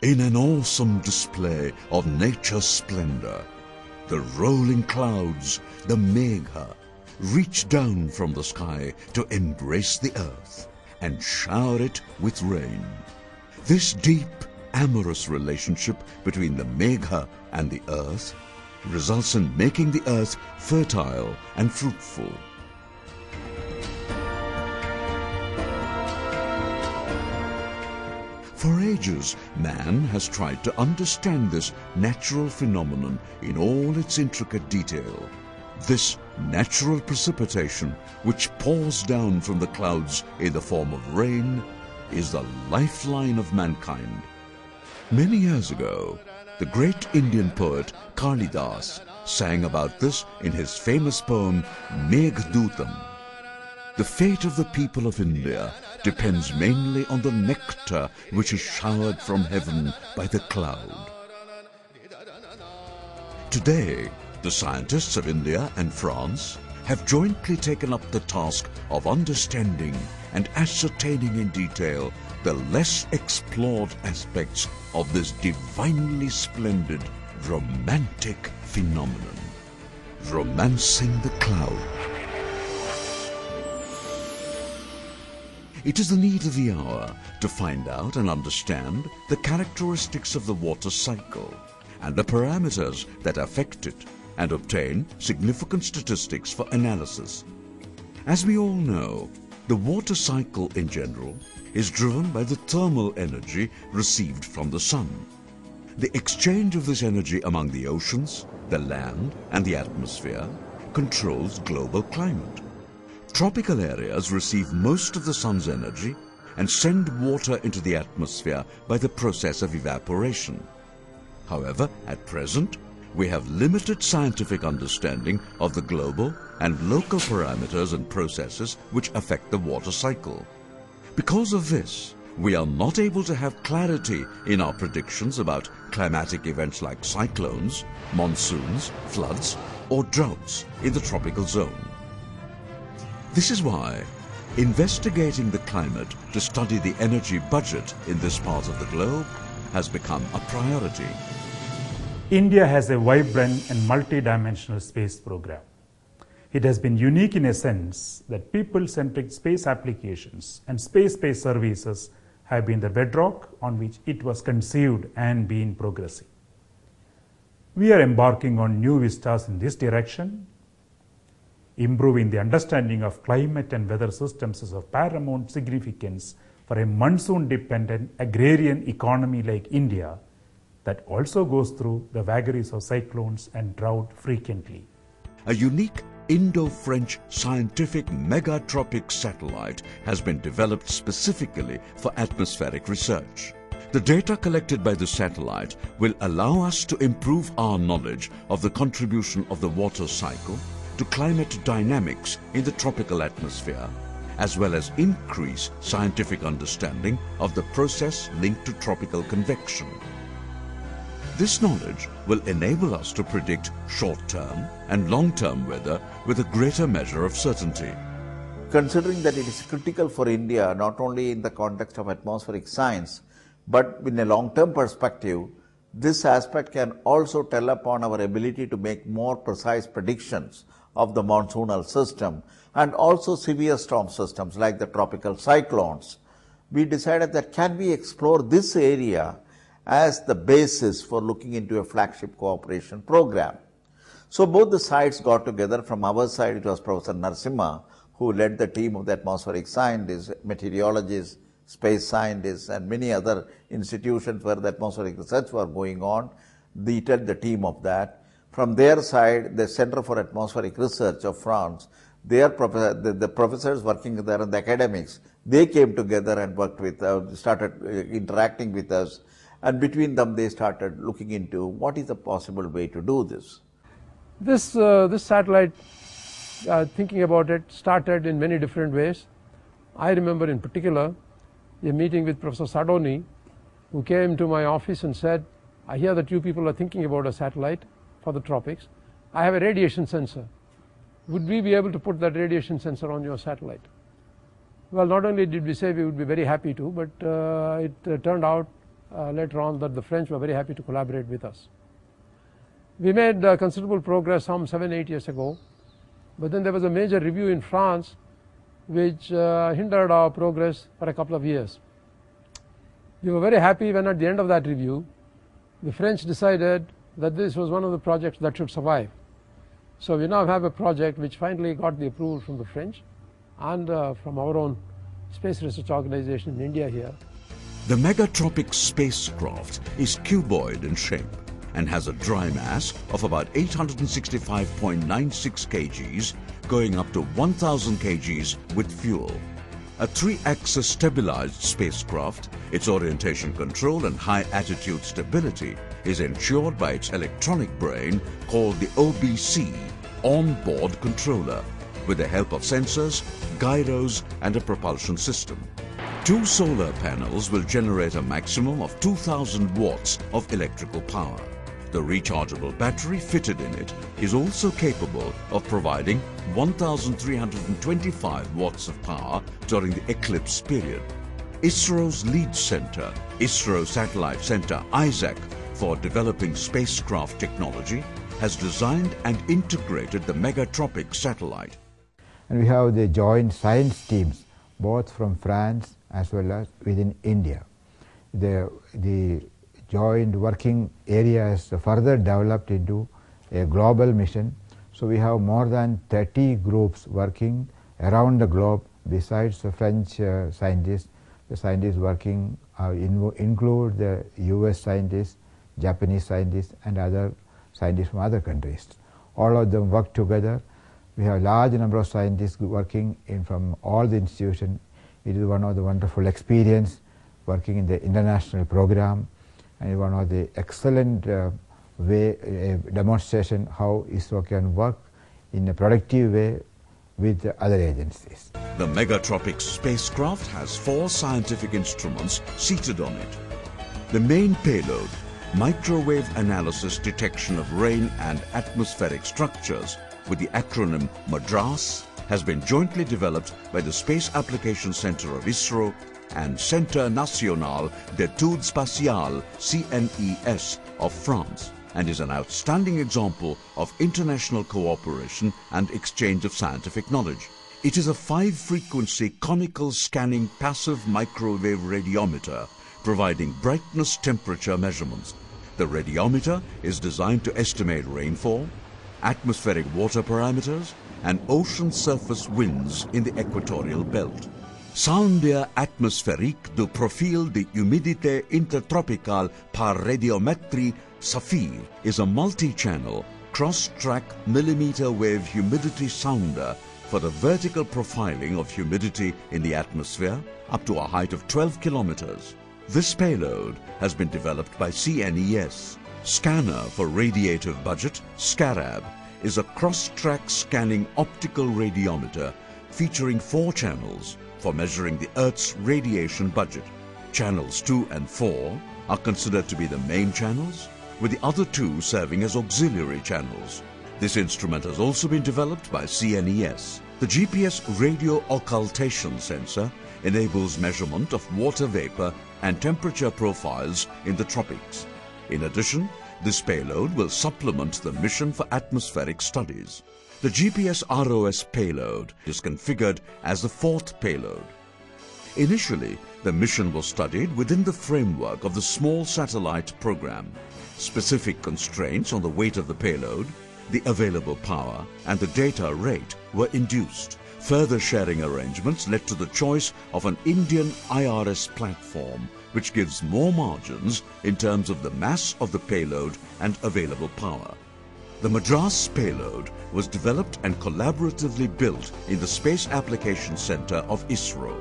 In an awesome display of nature's splendor, the rolling clouds, the Megha, reach down from the sky to embrace the earth and shower it with rain. This deep, amorous relationship between the Megha and the earth results in making the earth fertile and fruitful. For ages, man has tried to understand this natural phenomenon in all its intricate detail. This natural precipitation, which pours down from the clouds in the form of rain, is the lifeline of mankind. Many years ago, the great Indian poet Kalidas sang about this in his famous poem Meghdootam. The fate of the people of India depends mainly on the nectar which is showered from heaven by the cloud. Today, the scientists of India and France have jointly taken up the task of understanding and ascertaining in detail the less explored aspects of this divinely splendid, romantic phenomenon. Romancing the cloud. It is the need of the hour to find out and understand the characteristics of the water cycle and the parameters that affect it, and obtain significant statistics for analysis. As we all know, the water cycle in general is driven by the thermal energy received from the sun. The exchange of this energy among the oceans, the land, and the atmosphere controls global climate. Tropical areas receive most of the sun's energy and send water into the atmosphere by the process of evaporation. However, at present, we have limited scientific understanding of the global and local parameters and processes which affect the water cycle. Because of this, we are not able to have clarity in our predictions about climatic events like cyclones, monsoons, floods, or droughts in the tropical zone. This is why investigating the climate to study the energy budget in this part of the globe has become a priority. India has a vibrant and multi-dimensional space program. It has been unique in a sense that people-centric space applications and space-based services have been the bedrock on which it was conceived and been progressing. We are embarking on new vistas in this direction. Improving the understanding of climate and weather systems is of paramount significance for a monsoon-dependent agrarian economy like India that also goes through the vagaries of cyclones and drought frequently. A unique Indo-French scientific megatropic satellite has been developed specifically for atmospheric research. The data collected by the satellite will allow us to improve our knowledge of the contribution of the water cycle to climate dynamics in the tropical atmosphere, as well as increase scientific understanding of the process linked to tropical convection. This knowledge will enable us to predict short-term and long-term weather with a greater measure of certainty. Considering that it is critical for India not only in the context of atmospheric science, but in a long-term perspective, this aspect can also tell upon our ability to make more precise predictions of the monsoonal system and also severe storm systems like the tropical cyclones. We decided that can we explore this area as the basis for looking into a flagship cooperation program. So both the sides got together. From our side, it was Professor Narasimha who led the team of the atmospheric scientists, meteorologists, space scientists, and many other institutions where the atmospheric research were going on. They led the team of that. From their side, the Center for Atmospheric Research of France, the professors working there and the academics, they came together and worked with us, started interacting with us, and between them they started looking into what is the possible way to do this. This satellite, thinking about it, started in many different ways. I remember in particular a meeting with Professor Sadoni, who came to my office and said, I hear that you people are thinking about a satellite for the tropics. I have a radiation sensor. Would we be able to put that radiation sensor on your satellite? Well, not only did we say we would be very happy to, but it turned out later on that the French were very happy to collaborate with us. We made considerable progress some 7-8 years ago, but then there was a major review in France which hindered our progress for a couple of years. We were very happy when at the end of that review, the French decided that this was one of the projects that should survive. So we now have a project which finally got the approval from the French and from our own Space Research Organization in India here. The Megatropic spacecraft is cuboid in shape and has a dry mass of about 865.96 kgs, going up to 1000 kgs with fuel. A 3-axis stabilized spacecraft, its orientation control and high attitude stability is ensured by its electronic brain called the OBC, On-Board Controller, with the help of sensors, gyros and a propulsion system. 2 solar panels will generate a maximum of 2000 watts of electrical power. The rechargeable battery fitted in it is also capable of providing 1325 watts of power during the eclipse period. ISRO's lead center, ISRO Satellite Center ISAC, for developing spacecraft technology, has designed and integrated the Megatropic satellite. And we have the joint science teams, both from France as well as within India. The joint working area is further developed into a global mission. So we have more than 30 groups working around the globe besides the French scientists. The scientists working include the US scientists, Japanese scientists and other scientists from other countries. All of them work together. We have a large number of scientists working from all the institutions. It is one of the wonderful experience working in the international program, and one of the excellent demonstration how ISRO can work in a productive way with the other agencies. The Megatropic spacecraft has 4 scientific instruments seated on it. The main payload, microwave analysis detection of rain and atmospheric structures, with the acronym MADRAS, has been jointly developed by the Space Application Center of ISRO and Centre National d'Études Spatiales CNES of France, and is an outstanding example of international cooperation and exchange of scientific knowledge. It is a 5-frequency conical scanning passive microwave radiometer providing brightness temperature measurements. The radiometer is designed to estimate rainfall, atmospheric water parameters and ocean surface winds in the equatorial belt. Sonde atmosphérique de profil de humidité intertropicale par radiométrie SAPHIR is a multi-channel, cross-track millimeter wave humidity sounder for the vertical profiling of humidity in the atmosphere up to a height of 12 kilometers. This payload has been developed by CNES. Scanner for Radiative Budget, SCARAB, is a cross-track scanning optical radiometer featuring 4 channels for measuring the Earth's radiation budget. Channels 2 and 4 are considered to be the main channels, with the other 2 serving as auxiliary channels. This instrument has also been developed by CNES. The GPS radio occultation sensor enables measurement of water vapor and temperature profiles in the tropics. In addition, this payload will supplement the mission for atmospheric studies. The GPS ROS payload is configured as the 4th payload. Initially, the mission was studied within the framework of the small satellite program. Specific constraints on the weight of the payload, the available power and the data rate were induced. Further sharing arrangements led to the choice of an Indian IRS platform, which gives more margins in terms of the mass of the payload and available power. The Madras payload was developed and collaboratively built in the Space Application Center of ISRO.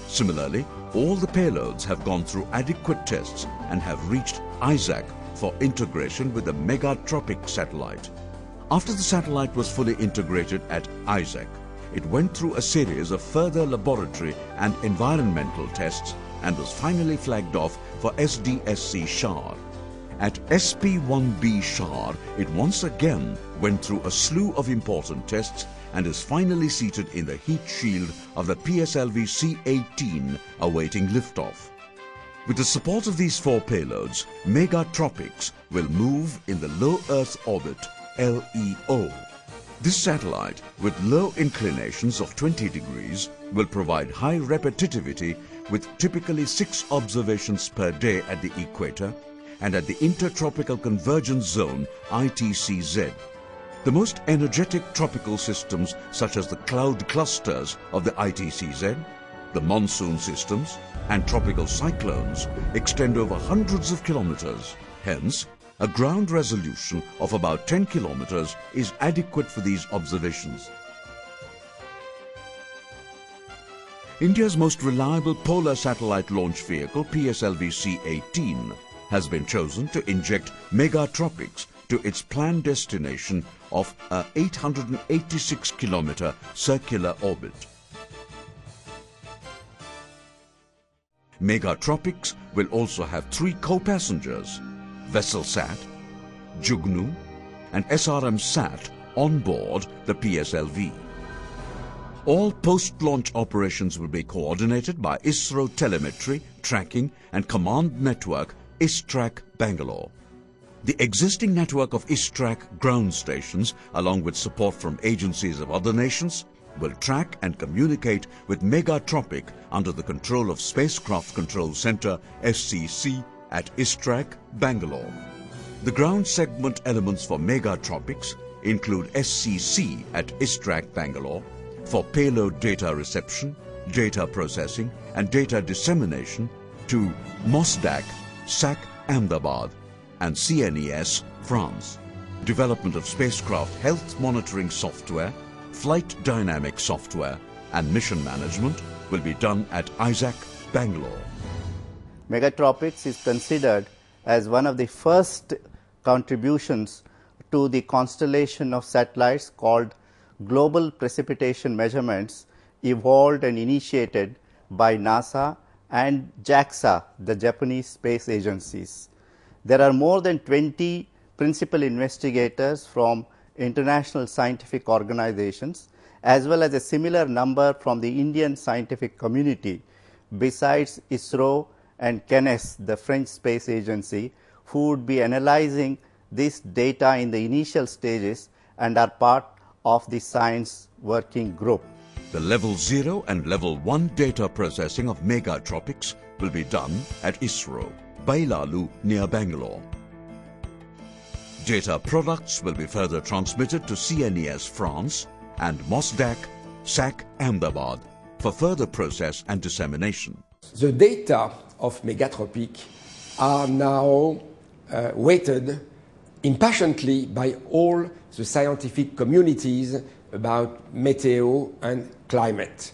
Similarly, all the payloads have gone through adequate tests and have reached ISAC for integration with the Megatropic satellite. After the satellite was fully integrated at ISAC, it went through a series of further laboratory and environmental tests and was finally flagged off for SDSC Shar. At SP-1B Shar, it once again went through a slew of important tests and is finally seated in the heat shield of the PSLV C-18 awaiting liftoff. With the support of these 4 payloads, Megatropics will move in the low Earth orbit, LEO. This satellite, with low inclinations of 20 degrees, will provide high repetitivity with typically 6 observations per day at the equator and at the Intertropical Convergence Zone, ITCZ. The most energetic tropical systems, such as the cloud clusters of the ITCZ, the monsoon systems, and tropical cyclones, extend over hundreds of kilometers. Hence, a ground resolution of about 10 kilometers is adequate for these observations. India's most reliable polar satellite launch vehicle, PSLV-C-18, has been chosen to inject Megatropics to its planned destination of a 886-kilometer circular orbit. Megatropics will also have 3 co-passengers, VesselSat, Jugnu, and SRM-Sat on board the PSLV. All post-launch operations will be coordinated by ISRO Telemetry, Tracking and Command Network ISTRAC Bangalore. The existing network of ISTRAC ground stations, along with support from agencies of other nations, will track and communicate with Megatropic under the control of Spacecraft Control Center SCC at ISTRAC Bangalore. The ground segment elements for Megatropics include SCC at ISTRAC Bangalore for payload data reception, data processing and data dissemination to MOSDAC, SAC Ahmedabad and CNES France. Development of spacecraft health monitoring software, flight dynamic software and mission management will be done at ISAC Bangalore. Megatropics is considered as one of the first contributions to the constellation of satellites called Global Precipitation Measurements, evolved and initiated by NASA and JAXA, the Japanese space agencies. There are more than 20 principal investigators from international scientific organizations, as well as a similar number from the Indian scientific community, besides ISRO and CNES, the French space agency, who would be analyzing this data in the initial stages and are part of the science working group. The level 0 and level 1 data processing of Megatropics will be done at ISRO, Bailalu near Bangalore. Data products will be further transmitted to CNES France and MOSDAC, SAC Ahmedabad for further process and dissemination. The data of Megatropic are now weighted impatiently by all the scientific communities about meteo and climate.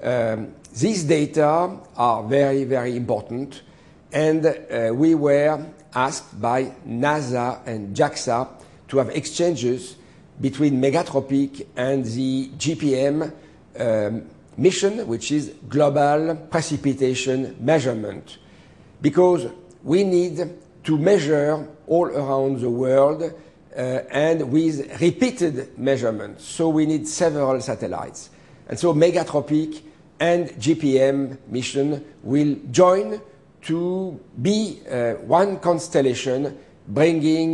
These data are very, very important, and we were asked by NASA and JAXA to have exchanges between Megatropic and the GPM mission, which is Global Precipitation Measurement, because we need to measure all around the world and with repeated measurements. So we need several satellites. And so Megatropic and GPM mission will join to be one constellation, bringing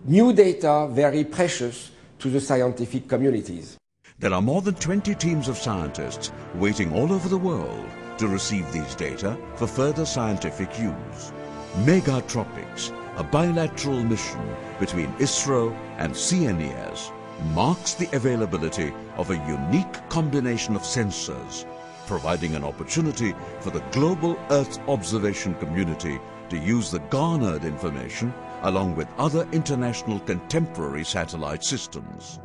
new data, very precious, to the scientific communities. There are more than 20 teams of scientists waiting all over the world to receive these data for further scientific use. Megatropics, a bilateral mission between ISRO and CNES, marks the availability of a unique combination of sensors, providing an opportunity for the global Earth observation community to use the garnered information along with other international contemporary satellite systems.